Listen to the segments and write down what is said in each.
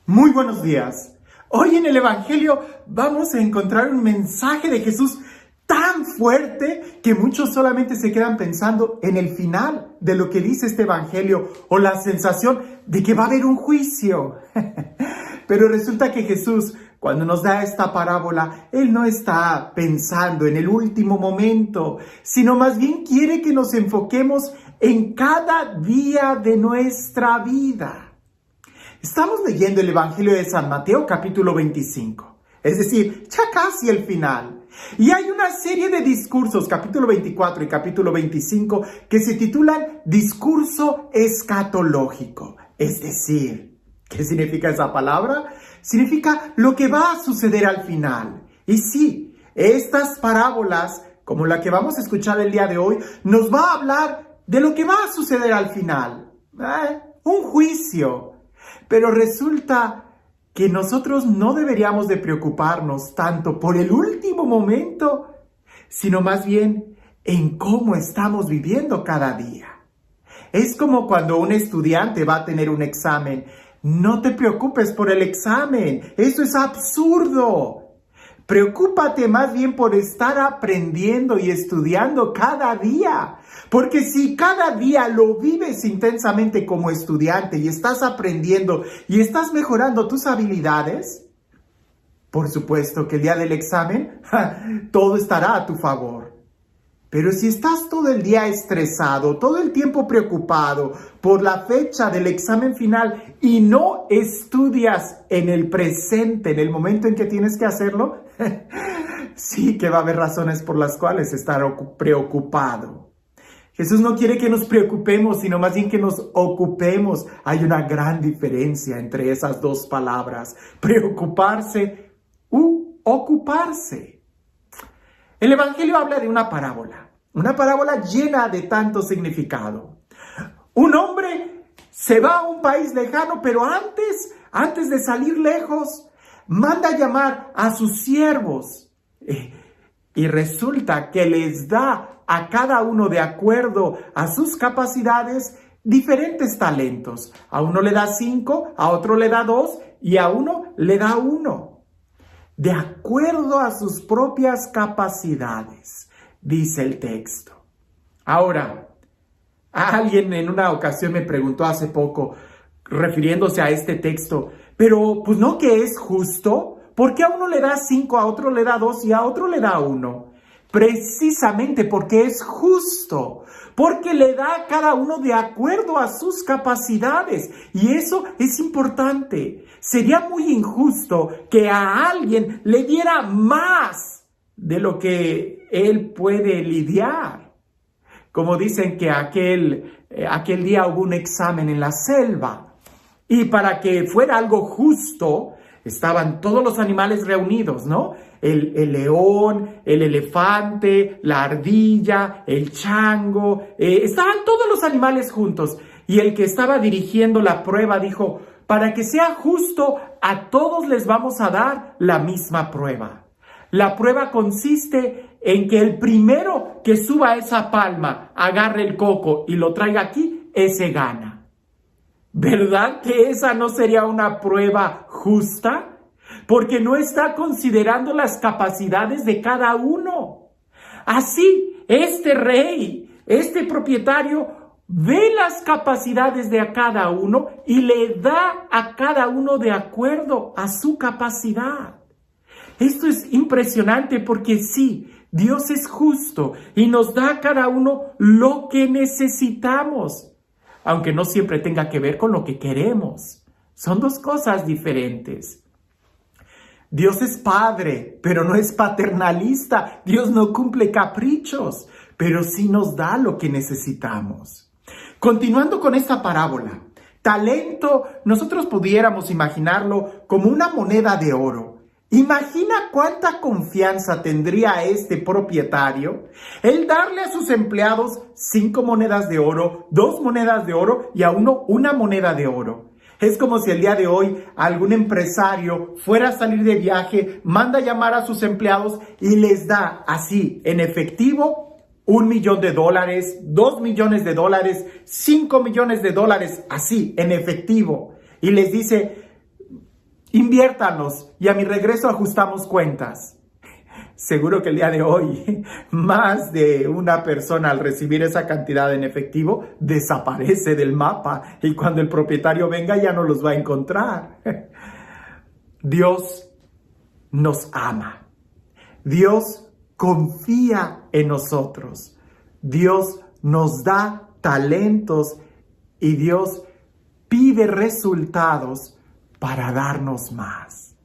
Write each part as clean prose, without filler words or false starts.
Muy buenos días. Hoy en el Evangelio vamos a encontrar un mensaje de Jesús tan fuerte que muchos solamente se quedan pensando en el final de lo que dice este Evangelio o la sensación de que va a haber un juicio. Pero resulta que Jesús, cuando nos da esta parábola, Él no está pensando en el último momento, sino más bien quiere que nos enfoquemos en cada día de nuestra vida. Estamos leyendo el Evangelio de San Mateo, capítulo 25, es decir, ya casi el final. Y hay una serie de discursos, capítulo 24 y capítulo 25, que se titulan Discurso Escatológico. Es decir, ¿qué significa esa palabra? Significa lo que va a suceder al final. Y sí, estas parábolas, como la que vamos a escuchar el día de hoy, nos va a hablar de lo que va a suceder al final. Un juicio. Pero resulta que nosotros no deberíamos de preocuparnos tanto por el último momento, sino más bien en cómo estamos viviendo cada día. Es como cuando un estudiante va a tener un examen. No te preocupes por el examen, eso es absurdo. Preocúpate más bien por estar aprendiendo y estudiando cada día. Porque si cada día lo vives intensamente como estudiante y estás aprendiendo y estás mejorando tus habilidades, por supuesto que el día del examen todo estará a tu favor. Pero si estás todo el día estresado, todo el tiempo preocupado por la fecha del examen final y no estudias en el presente, en el momento en que tienes que hacerlo, sí que va a haber razones por las cuales estar preocupado. Jesús no quiere que nos preocupemos, sino más bien que nos ocupemos. Hay una gran diferencia entre esas dos palabras, preocuparse u ocuparse. El Evangelio habla de una parábola llena de tanto significado. Un hombre se va a un país lejano, pero antes de salir lejos, manda llamar a sus siervos. Y resulta que les da a cada uno, de acuerdo a sus capacidades, diferentes talentos. A uno le da 5, a otro le da 2 y a uno le da 1. De acuerdo a sus propias capacidades, dice el texto. Ahora, alguien en una ocasión me preguntó hace poco, refiriéndose a este texto, pero pues no que es justo, ¿por qué a uno le da 5, a otro le da 2 y a otro le da 1? Precisamente porque es justo, porque le da a cada uno de acuerdo a sus capacidades. Y eso es importante. Sería muy injusto que a alguien le diera más de lo que él puede lidiar. Como dicen que aquel día hubo un examen en la selva. Y para que fuera algo justo, estaban todos los animales reunidos, ¿no? El león, el elefante, la ardilla, el chango, estaban todos los animales juntos. Y el que estaba dirigiendo la prueba dijo, para que sea justo, a todos les vamos a dar la misma prueba. La prueba consiste en que el primero que suba esa palma, agarre el coco y lo traiga aquí, ese gana. ¿Verdad que esa no sería una prueba justa? Porque no está considerando las capacidades de cada uno. Así, este rey, este propietario, ve las capacidades de cada uno y le da a cada uno de acuerdo a su capacidad. Esto es impresionante porque sí, Dios es justo y nos da a cada uno lo que necesitamos, aunque no siempre tenga que ver con lo que queremos. Son dos cosas diferentes. Dios es padre, pero no es paternalista. Dios no cumple caprichos, pero sí nos da lo que necesitamos. Continuando con esta parábola, talento, nosotros pudiéramos imaginarlo como una moneda de oro. Imagina cuánta confianza tendría este propietario el darle a sus empleados 5 monedas de oro, 2 monedas de oro y a uno una moneda de oro. Es como si el día de hoy algún empresario fuera a salir de viaje, manda a llamar a sus empleados y les da así en efectivo $1 millón, $2 millones, $5 millones, así en efectivo. Y les dice, inviértanlos y a mi regreso ajustamos cuentas. Seguro que el día de hoy más de una persona al recibir esa cantidad en efectivo desaparece del mapa y cuando el propietario venga ya no los va a encontrar. Dios nos ama. Dios confía en nosotros. Dios nos da talentos y Dios pide resultados para darnos más.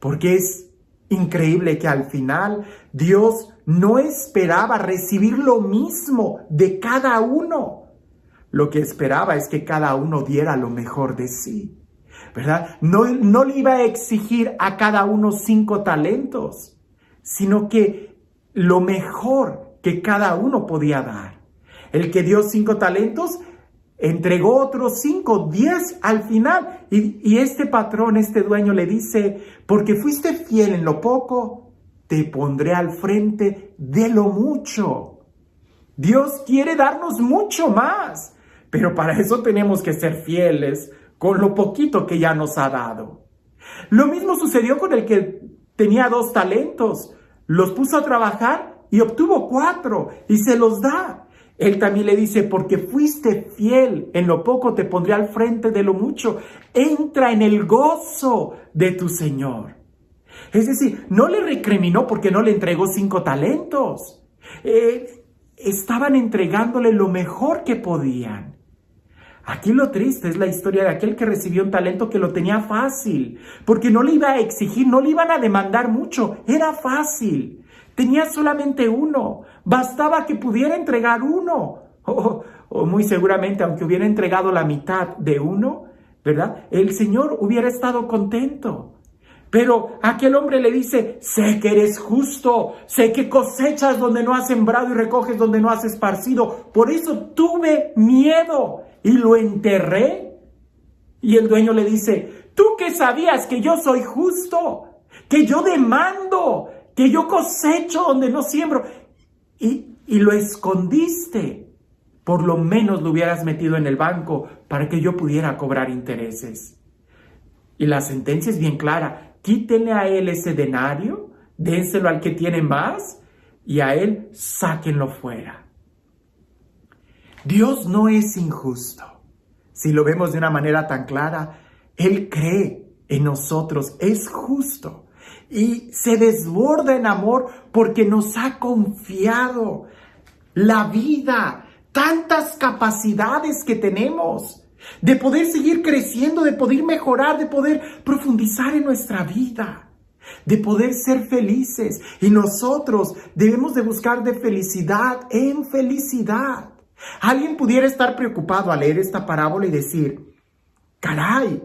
Porque es increíble que al final Dios no esperaba recibir lo mismo de cada uno. Lo que esperaba es que cada uno diera lo mejor de sí, ¿verdad? No le iba a exigir a cada uno 5 talentos, sino que lo mejor que cada uno podía dar. El que dio 5 talentos entregó otros 5, 10 al final. Y este patrón, este dueño le dice, porque fuiste fiel en lo poco, te pondré al frente de lo mucho. Dios quiere darnos mucho más, pero para eso tenemos que ser fieles con lo poquito que ya nos ha dado. Lo mismo sucedió con el que tenía 2 talentos. Los puso a trabajar y obtuvo 4 y se los da. Él también le dice, porque fuiste fiel en lo poco, te pondré al frente de lo mucho. Entra en el gozo de tu Señor. Es decir, no le recriminó porque no le entregó 5 talentos. Estaban entregándole lo mejor que podían. Aquí lo triste es la historia de aquel que recibió un talento que lo tenía fácil, porque no le iba a exigir, no le iban a demandar mucho, era fácil. Tenía solamente 1, bastaba que pudiera entregar 1, o muy seguramente, aunque hubiera entregado la mitad de 1, ¿verdad? El Señor hubiera estado contento. Pero aquel hombre le dice, sé que eres justo, sé que cosechas donde no has sembrado y recoges donde no has esparcido, por eso tuve miedo y lo enterré. Y el dueño le dice, ¿tú qué sabías que yo soy justo? Que yo demando, que yo cosecho donde no siembro, y lo escondiste. Por lo menos lo hubieras metido en el banco para que yo pudiera cobrar intereses. Y la sentencia es bien clara, quítenle a él ese denario, dénselo al que tiene más, y a él sáquenlo fuera. Dios no es injusto. Si lo vemos de una manera tan clara, Él cree en nosotros, es justo. Y se desborda en amor porque nos ha confiado la vida, tantas capacidades que tenemos de poder seguir creciendo, de poder mejorar, de poder profundizar en nuestra vida, de poder ser felices. Y nosotros debemos de buscar de felicidad en felicidad. Alguien pudiera estar preocupado al leer esta parábola y decir, caray,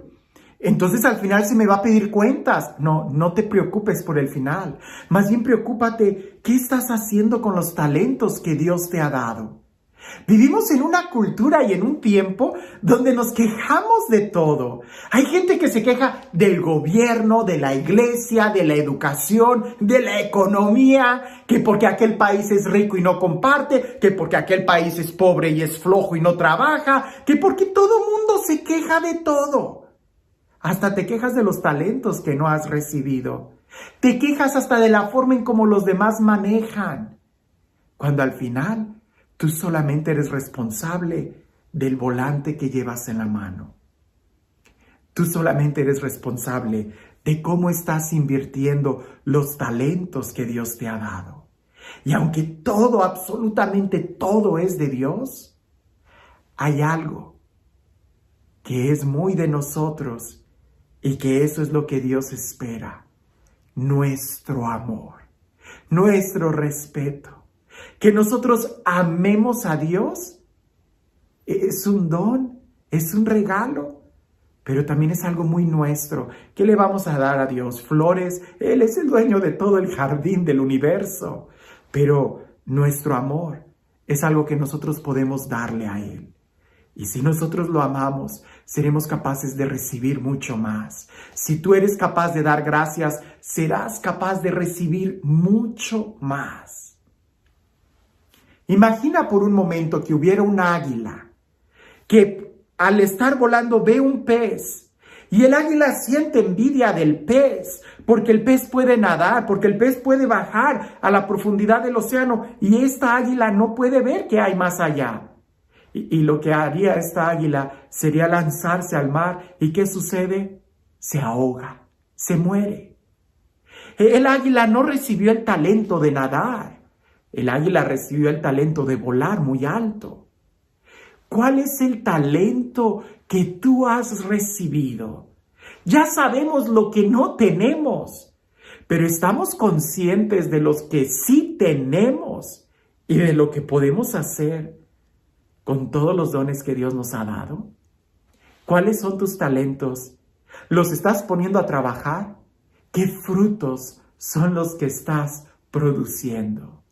entonces al final se me va a pedir cuentas. No te preocupes por el final. Más bien preocúpate, ¿qué estás haciendo con los talentos que Dios te ha dado? Vivimos en una cultura y en un tiempo donde nos quejamos de todo. Hay gente que se queja del gobierno, de la iglesia, de la educación, de la economía, que porque aquel país es rico y no comparte, que porque aquel país es pobre y es flojo y no trabaja, que porque todo mundo se queja de todo. Hasta te quejas de los talentos que no has recibido. Te quejas hasta de la forma en cómo los demás manejan. Cuando al final tú solamente eres responsable del volante que llevas en la mano. Tú solamente eres responsable de cómo estás invirtiendo los talentos que Dios te ha dado. Y aunque todo, absolutamente todo es de Dios, hay algo que es muy de nosotros y que eso es lo que Dios espera. Nuestro amor, nuestro respeto. Que nosotros amemos a Dios es un don, es un regalo, pero también es algo muy nuestro. ¿Qué le vamos a dar a Dios? Flores. Él es el dueño de todo el jardín del universo, pero nuestro amor es algo que nosotros podemos darle a Él. Y si nosotros lo amamos, seremos capaces de recibir mucho más. Si tú eres capaz de dar gracias, serás capaz de recibir mucho más. Imagina por un momento que hubiera un águila que al estar volando ve un pez Y el águila siente envidia del pez, porque el pez puede nadar, porque el pez puede bajar a la profundidad del océano y esta águila no puede ver qué hay más allá. Y lo que haría esta águila sería lanzarse al mar. ¿Y qué sucede? Se ahoga, se muere. El águila no recibió el talento de nadar. El águila recibió el talento de volar muy alto. ¿Cuál es el talento que tú has recibido? Ya sabemos lo que no tenemos, pero estamos conscientes de los que sí tenemos y de lo que podemos hacer con todos los dones que Dios nos ha dado. ¿Cuáles son tus talentos? ¿Los estás poniendo a trabajar? ¿Qué frutos son los que estás produciendo?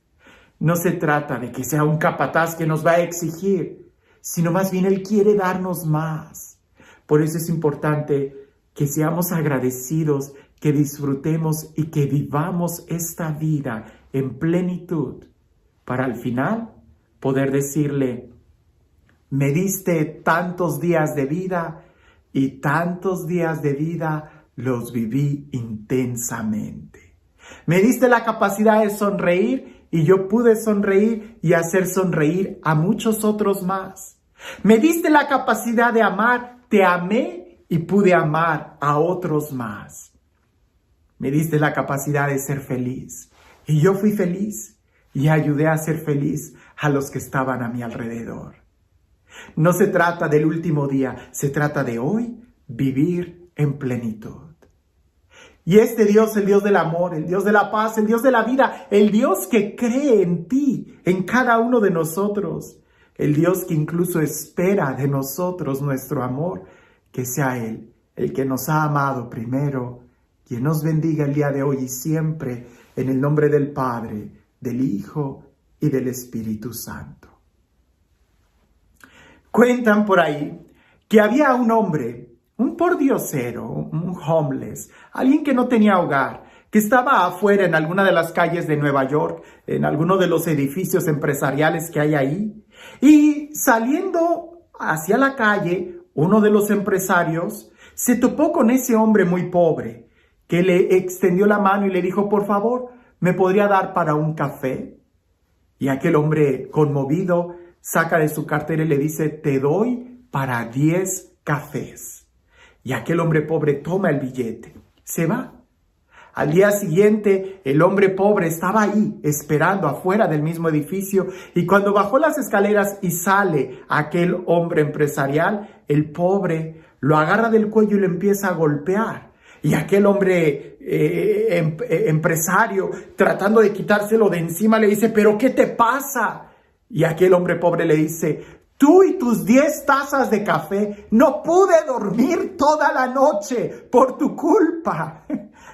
No se trata de que sea un capataz que nos va a exigir, sino más bien Él quiere darnos más. Por eso es importante que seamos agradecidos, que disfrutemos y que vivamos esta vida en plenitud, para al final poder decirle: me diste tantos días de vida y tantos días de vida los viví intensamente. Me diste la capacidad de sonreír y yo pude sonreír y hacer sonreír a muchos otros más. Me diste la capacidad de amar, te amé y pude amar a otros más. Me diste la capacidad de ser feliz y yo fui feliz y ayudé a ser feliz a los que estaban a mi alrededor. No se trata del último día, se trata de hoy vivir en plenitud. Y este Dios, el Dios del amor, el Dios de la paz, el Dios de la vida, el Dios que cree en ti, en cada uno de nosotros, el Dios que incluso espera de nosotros nuestro amor, que sea Él el que nos ha amado primero, quien nos bendiga el día de hoy y siempre, en el nombre del Padre, del Hijo y del Espíritu Santo. Cuentan por ahí que había un hombre, un pordiosero, un homeless, alguien que no tenía hogar, que estaba afuera en alguna de las calles de Nueva York, en alguno de los edificios empresariales que hay ahí. Y saliendo hacia la calle, uno de los empresarios se topó con ese hombre muy pobre, que le extendió la mano y le dijo: por favor, ¿me podría dar para un café? Y aquel hombre, conmovido, saca de su cartera y le dice: te doy para 10 cafés. Y aquel hombre pobre toma el billete, se va. Al día siguiente, el hombre pobre estaba ahí, esperando afuera del mismo edificio, y cuando bajó las escaleras y sale aquel hombre empresarial, el pobre lo agarra del cuello y lo empieza a golpear. Y aquel hombre empresario, tratando de quitárselo de encima, le dice: ¿pero qué te pasa? Y aquel hombre pobre le dice: tú y tus 10 tazas de café, no pude dormir toda la noche por tu culpa.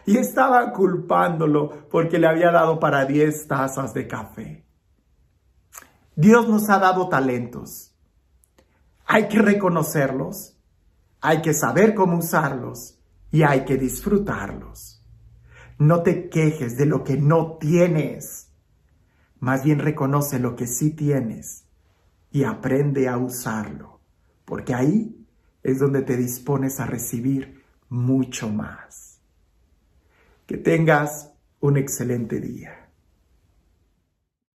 Y estaban culpándolo porque le había dado para 10 tazas de café. Dios nos ha dado talentos. Hay que reconocerlos, hay que saber cómo usarlos y hay que disfrutarlos. No te quejes de lo que no tienes. Más bien reconoce lo que sí tienes y aprende a usarlo, porque ahí es donde te dispones a recibir mucho más. Que tengas un excelente día.